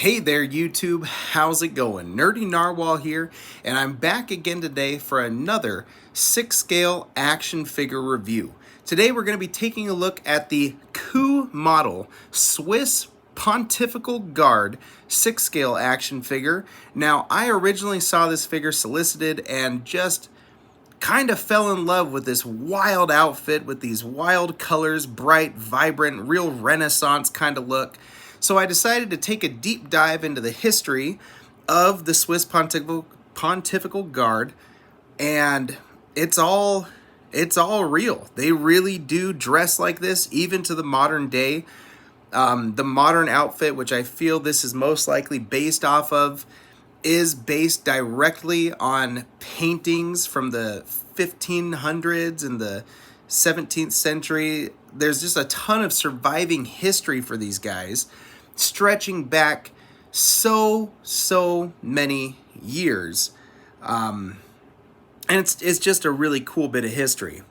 Hey there YouTube, how's it going? Nerdy Narwhal here, and I'm back again today for another 6-scale action figure review. Today we're going to be taking a look at the CooModel Swiss Pontifical Guard 6-scale action figure. Now, I originally saw this figure solicited and just kind of fell in love with this wild outfit with these wild colors, bright, vibrant, real Renaissance kind of look. So I decided to take a deep dive into the history of the Swiss Pontifical Guard, and it's all real. They really do dress like this, even to the modern day. The modern outfit, which I feel this is most likely based off of, is based directly on paintings from the 1500s and the 17th century. There's just a ton of surviving history for these guys, stretching back so many years. And it's just a really cool bit of history,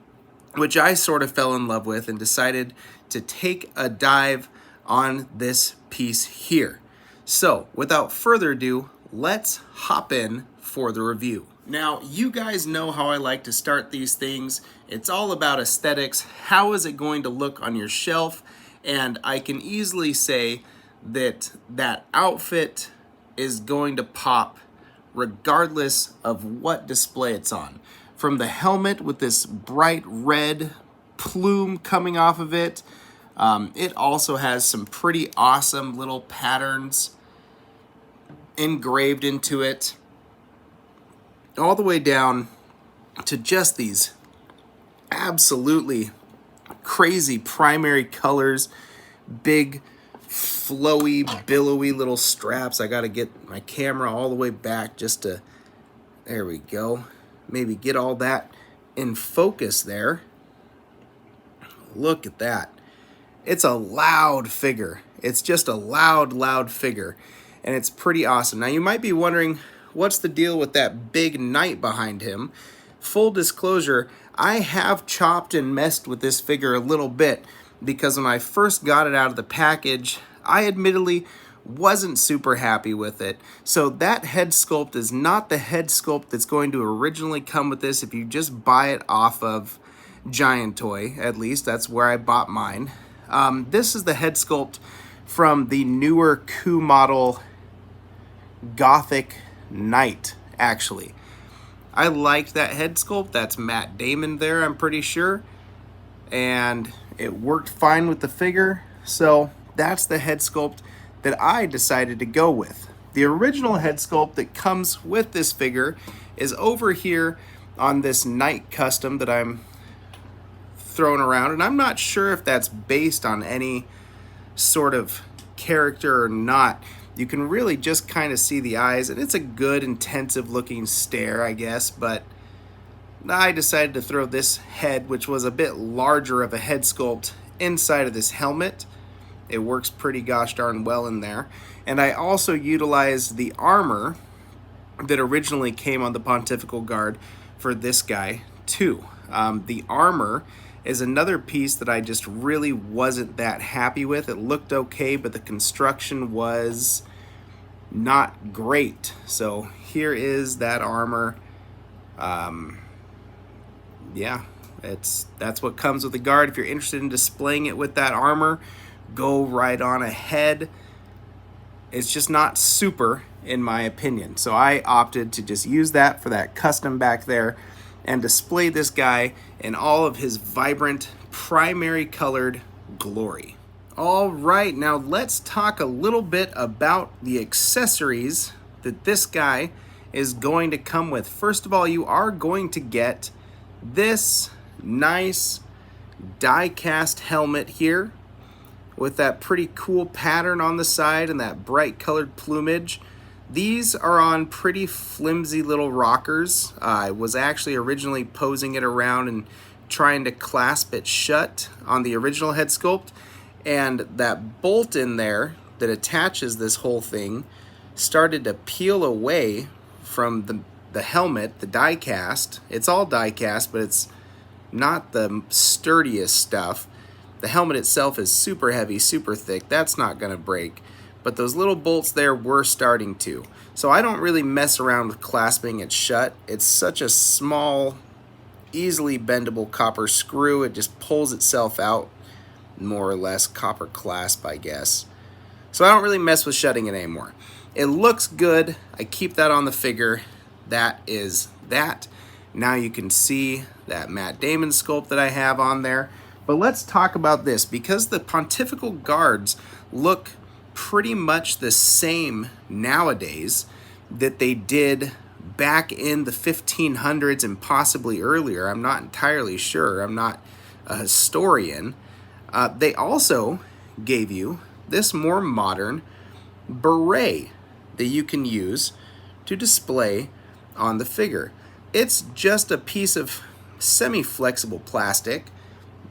which I sort of fell in love with and decided to take a dive on this piece here. So without further ado, let's hop in for the review. Now, you guys know how I like to start these things. It's all about aesthetics. How is it going to look on your shelf? And I can easily say that outfit is going to pop regardless of what display it's on. From the helmet with this bright red plume coming off of it, it also has some pretty awesome little patterns engraved into it, all the way down to just these absolutely crazy primary colors, big flowy, billowy little straps. I gotta get my camera all the way back just to, there we go, maybe get all that in focus there. Look at that. It's a loud figure. It's just a loud figure, and it's pretty awesome. Now you might be wondering, what's the deal with that big knight behind him? Full disclosure, I have chopped and messed with this figure a little bit, because when I first got it out of the package, I admittedly wasn't super happy with it. So that head sculpt is not the head sculpt that's going to originally come with this if you just buy it off of Giant Toy. At least that's where I bought mine. This is the head sculpt from the newer CooModel Gothic Knight, actually. I liked that head sculpt. That's Matt Damon there, I'm pretty sure. And it worked fine with the figure, so that's the head sculpt that I decided to go with. The original head sculpt that comes with this figure is over here on this Knight custom that I'm throwing around, and I'm not sure if that's based on any sort of character or not. You can really just kind of see the eyes, and it's a good intensive looking stare, I guess, but I decided to throw this head, which was a bit larger of a head sculpt, inside of this helmet. It works pretty gosh darn well in there. And I also utilized the armor that originally came on the Pontifical Guard for this guy too. The armor is another piece that I just really wasn't that happy with. It looked okay, but the construction was not great. So here is that armor. Yeah, that's what comes with the guard. If you're interested in displaying it with that armor, go right on ahead. It's just not super, in my opinion. So I opted to just use that for that custom back there and display this guy in all of his vibrant, primary colored glory. All right, now let's talk a little bit about the accessories that this guy is going to come with. First of all, you are going to get this nice die-cast helmet here with that pretty cool pattern on the side and that bright colored plumage. These are on pretty flimsy little rockers. I was actually originally posing it around and trying to clasp it shut on the original head sculpt, and that bolt in there that attaches this whole thing started to peel away from the helmet, the die cast. It's all die cast, but it's not the sturdiest stuff. The helmet itself is super heavy, super thick. That's not gonna break. but those little bolts there were starting to. So I don't really mess around with clasping it shut. It's such a small, easily bendable copper screw. It just pulls itself out, more or less copper clasp, I guess. So I don't really mess with shutting it anymore. It looks good. I keep that on the figure. That is that. Now you can see that Matt Damon sculpt that I have on there. But let's talk about this, because the Pontifical guards look pretty much the same nowadays that they did back in the 1500s and possibly earlier. I'm not entirely sure. I'm not a historian. They also gave you this more modern beret that you can use to display on the figure. It's just a piece of semi-flexible plastic,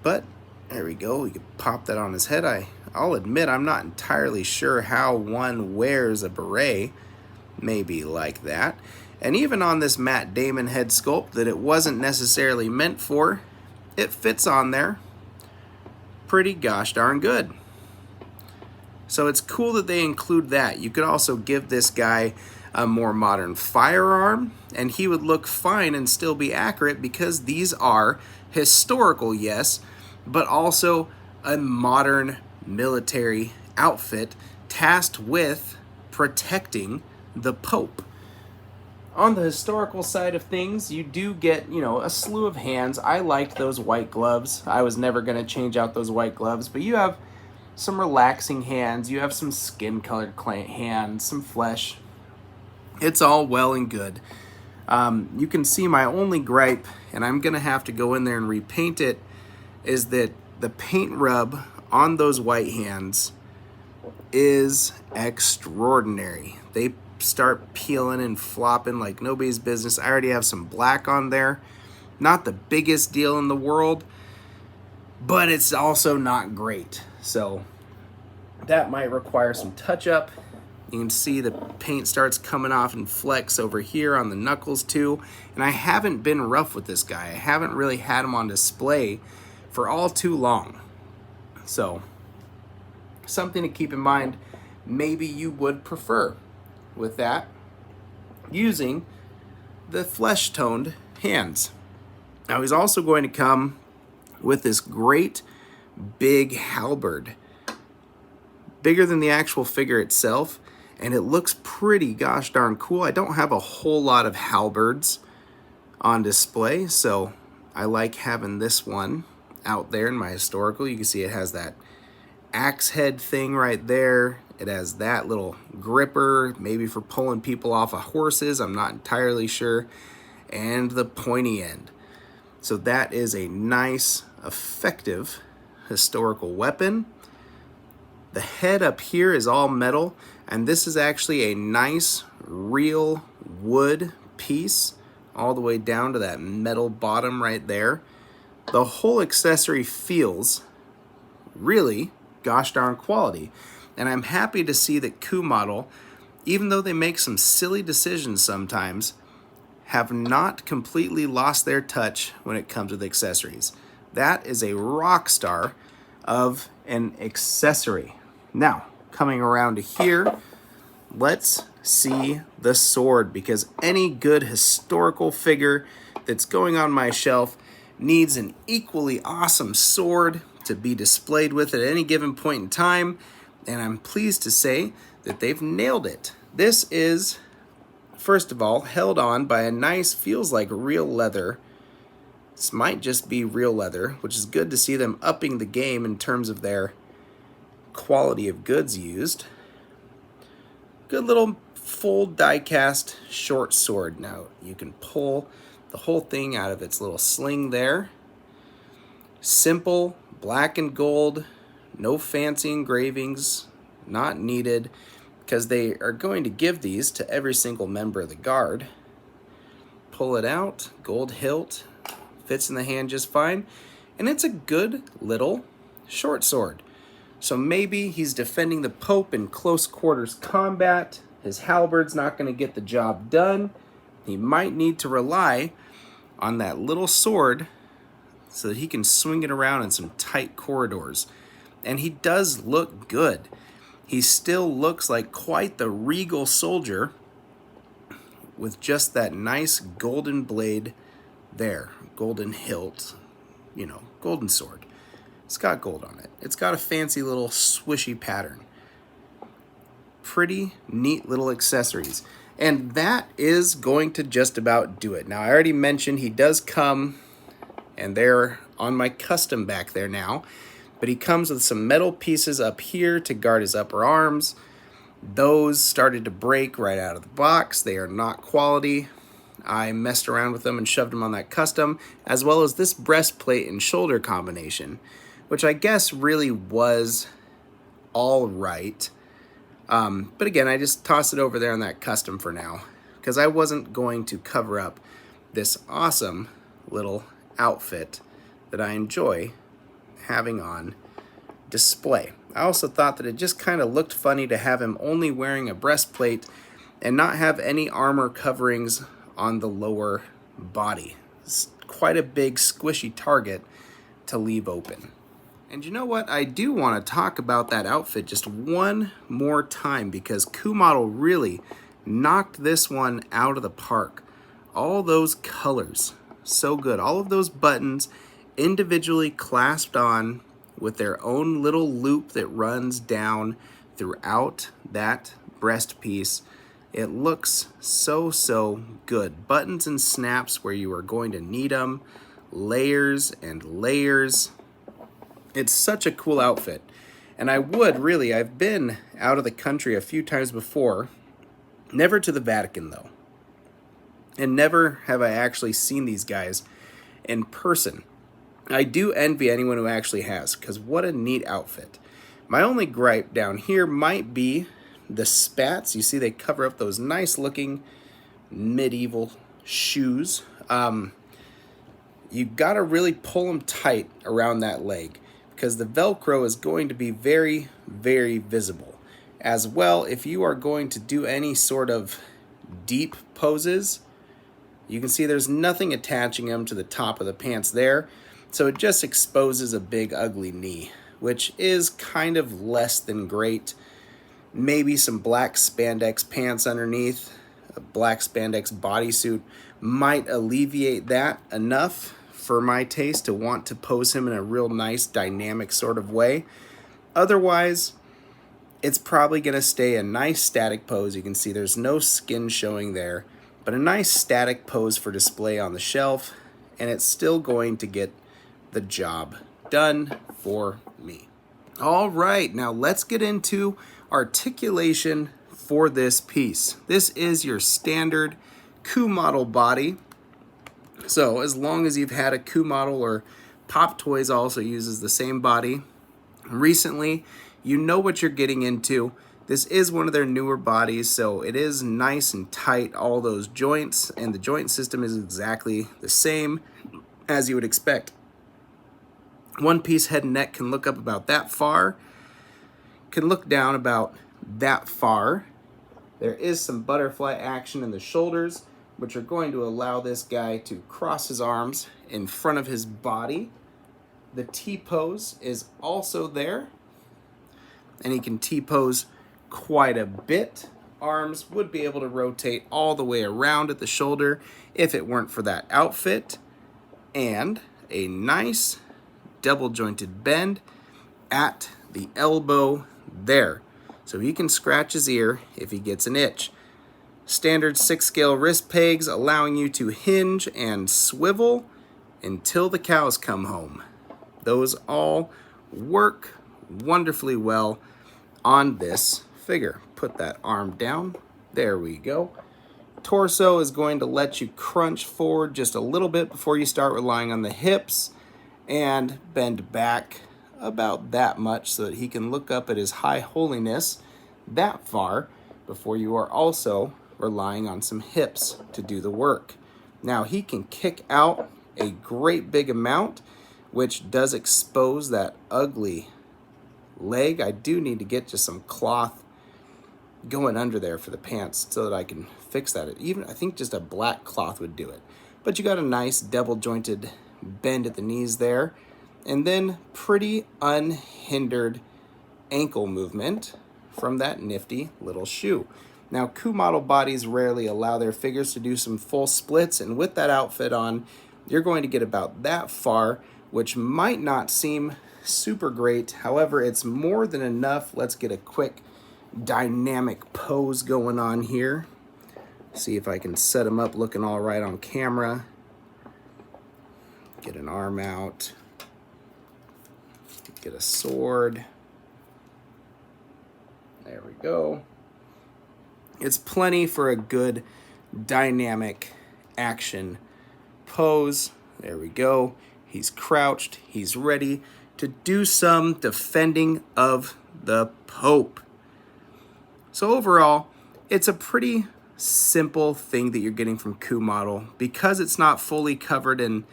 but there we go. We can pop that on his head. I'll admit I'm not entirely sure how one wears a beret, maybe like that. And even on this Matt Damon head sculpt that it wasn't necessarily meant for, it fits on there pretty gosh darn good. So it's cool that they include that. You could also give this guy a more modern firearm, and he would look fine and still be accurate, because these are historical, yes, but also a modern military outfit tasked with protecting the Pope. On the historical side of things, you do get, a slew of hands. I liked those white gloves. I was never going to change out those white gloves, but you have some relaxing hands, you have some skin-colored hands, some flesh. It's all well and good. You can see my only gripe, and I'm going to have to go in there and repaint it, is that the paint rub on those white hands is extraordinary. They start peeling and flopping like nobody's business. I already have some black on there. Not the biggest deal in the world, but it's also not great. So that might require some touch-up. You can see the paint starts coming off and flecks over here on the knuckles too. And I haven't been rough with this guy. I haven't really had him on display for all too long. So something to keep in mind, maybe you would prefer with that, using the flesh-toned hands. Now he's also going to come with this great big halberd, bigger than the actual figure itself, and it looks pretty gosh darn cool. I don't have a whole lot of halberds on display, so I like having this one out there in my historical. You can see it has that axe head thing right there. It has that little gripper, maybe for pulling people off of horses, I'm not entirely sure, and the pointy end. So that is a nice, effective historical weapon. The head up here is all metal, and this is actually a nice, real wood piece all the way down to that metal bottom right there. The whole accessory feels really gosh darn quality. And I'm happy to see that CooModel, even though they make some silly decisions sometimes, have not completely lost their touch when it comes to the accessories. That is a rock star of an accessory. Now, coming around to here, let's see the sword, because any good historical figure that's going on my shelf needs an equally awesome sword to be displayed with at any given point in time. And I'm pleased to say that they've nailed it. This is, first of all, held on by a nice, feels like real leather. This might just be real leather, which is good to see them upping the game in terms of their quality of goods used. Good little full die-cast short sword. Now you can pull the whole thing out of its little sling there. Simple, black and gold. No fancy engravings, not needed, because they are going to give these to every single member of the guard. Pull it out, gold hilt, fits in the hand just fine, and it's a good little short sword. So maybe he's defending the Pope in close quarters combat. His halberd's not going to get the job done. He might need to rely on that little sword so that he can swing it around in some tight corridors. And he does look good. he still looks like quite the regal soldier with just that nice golden blade there, golden hilt, you know, golden sword. It's got gold on it. It's got a fancy little swishy pattern. Pretty neat little accessories. And that is going to just about do it. Now, I already mentioned he does come, and they're on my custom back there now, but he comes with some metal pieces up here to guard his upper arms. Those started to break right out of the box. They are not quality. I messed around with them and shoved them on that custom, as well as this breastplate and shoulder combination, which I guess really was all right. But again, I just tossed it over there on that custom for now, because I wasn't going to cover up this awesome little outfit that I enjoy having on display. I also thought that it just kind of looked funny to have him only wearing a breastplate and not have any armor coverings on the lower body. It's quite a big squishy target to leave open. And you know what? I do want to talk about that outfit just one more time, because CooModel really knocked this one out of the park. All those colors, so good. All of those buttons individually clasped on with their own little loop that runs down throughout that breast piece. It looks so good. Buttons and snaps where you are going to need them. Layers and layers. It's such a cool outfit. And I've been out of the country a few times before, never to the Vatican though. And never have I actually seen these guys in person. I do envy anyone who actually has, because what a neat outfit. My only gripe down here might be the spats. You see they cover up those nice looking medieval shoes. You gotta really pull them tight around that leg, because the Velcro is going to be very visible. As well, if you are going to do any sort of deep poses, you can see there's nothing attaching them to the top of the pants there, so it just exposes a big ugly knee, which is kind of less than great. Maybe some black spandex pants underneath, a black spandex bodysuit might alleviate that enough for my taste to want to pose him in a real nice dynamic sort of way. Otherwise, it's probably going to stay a nice static pose. You can see there's no skin showing there, but a nice static pose for display on the shelf, and it's still going to get the job done for me. All right, now let's get into articulation for this piece. This is your standard CooModel body. So as long as you've had a CooModel, or Pop Toys also uses the same body recently, you know what you're getting into. This is one of their newer bodies, so it is nice and tight, all those joints, and the joint system is exactly the same as you would expect. One piece head and neck can look up about that far, can look down about that far. There is some butterfly action in the shoulders, which are going to allow this guy to cross his arms in front of his body. The T-pose is also there, and he can T-pose quite a bit. Arms would be able to rotate all the way around at the shoulder if it weren't for that outfit. And a nice double jointed bend at the elbow there, so he can scratch his ear if he gets an itch. Standard 6-scale wrist pegs allowing you to hinge and swivel until the cows come home. Those all work wonderfully well on this figure. Put that arm down. There we go. Torso is going to let you crunch forward just a little bit before you start relying on the hips, and bend back about that much so that he can look up at his high holiness that far before you are also relying on some hips to do the work. Now he can kick out a great big amount, which does expose that ugly leg. I do need to get just some cloth going under there for the pants so that I can fix that. Even I think just a black cloth would do it. But you got a nice double jointed bend at the knees there, and then pretty unhindered ankle movement from that nifty little shoe. Now, CooModel bodies rarely allow their figures to do some full splits, and with that outfit on, you're going to get about that far, which might not seem super great. However, it's more than enough. Let's get a quick dynamic pose going on here. See if I can set him up looking all right on camera. Get an arm out. Get a sword. There we go. It's plenty for a good dynamic action pose. There we go. He's crouched. He's ready to do some defending of the Pope. So overall, it's a pretty simple thing that you're getting from CooModel because it's not fully covered in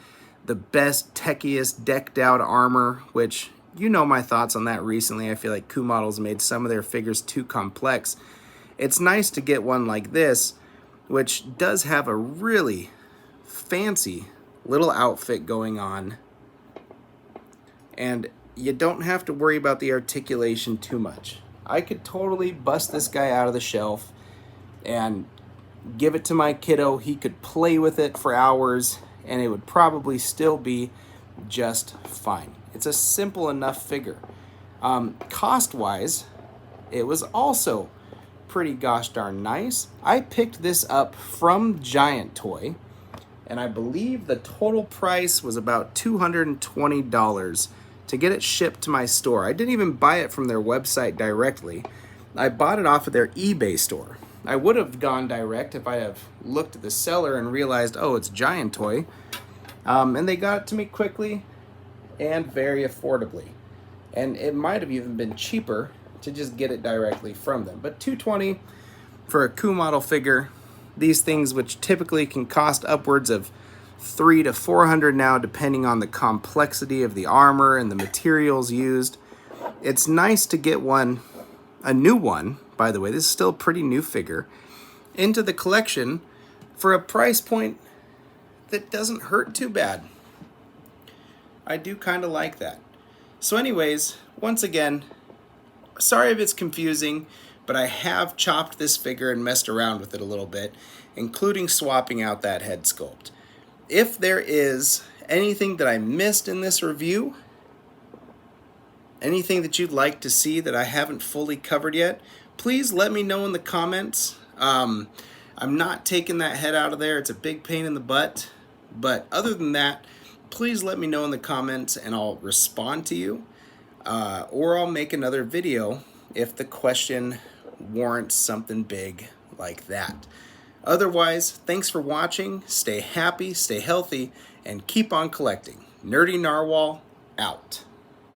the best, techiest, decked out armor, which you know my thoughts on that recently. I feel like CooModel's made some of their figures too complex. It's nice to get one like this, which does have a really fancy little outfit going on. And you don't have to worry about the articulation too much. I could totally bust this guy out of the shelf and give it to my kiddo. He could play with it for hours and it would probably still be just fine. It's a simple enough figure. Cost-wise, it was also pretty gosh darn nice. I picked this up from Giant Toy, and I believe the total price was about $220 to get it shipped to my store. I didn't even buy it from their website directly. I bought it off of their eBay store. I would have gone direct if I have looked at the seller and realized, oh, it's Giant Toy. And they got it to me quickly and very affordably. And it might have even been cheaper to just get it directly from them. But $220 for a CooModel figure, these things which typically can cost upwards of $300 to $400 now, depending on the complexity of the armor and the materials used. It's nice to get one, a new one, by the way, this is still a pretty new figure, into the collection for a price point that doesn't hurt too bad. I do kind of like that. So anyways, once again, sorry if it's confusing, but I have chopped this figure and messed around with it a little bit, including swapping out that head sculpt. If there is anything that I missed in this review, anything that you'd like to see that I haven't fully covered yet, please let me know in the comments. I'm not taking that head out of there. It's a big pain in the butt. But other than that, please let me know in the comments and I'll respond to you. Or I'll make another video if the question warrants something big like that. Otherwise, thanks for watching. Stay happy, stay healthy, and keep on collecting. Nerdy Narwhal out.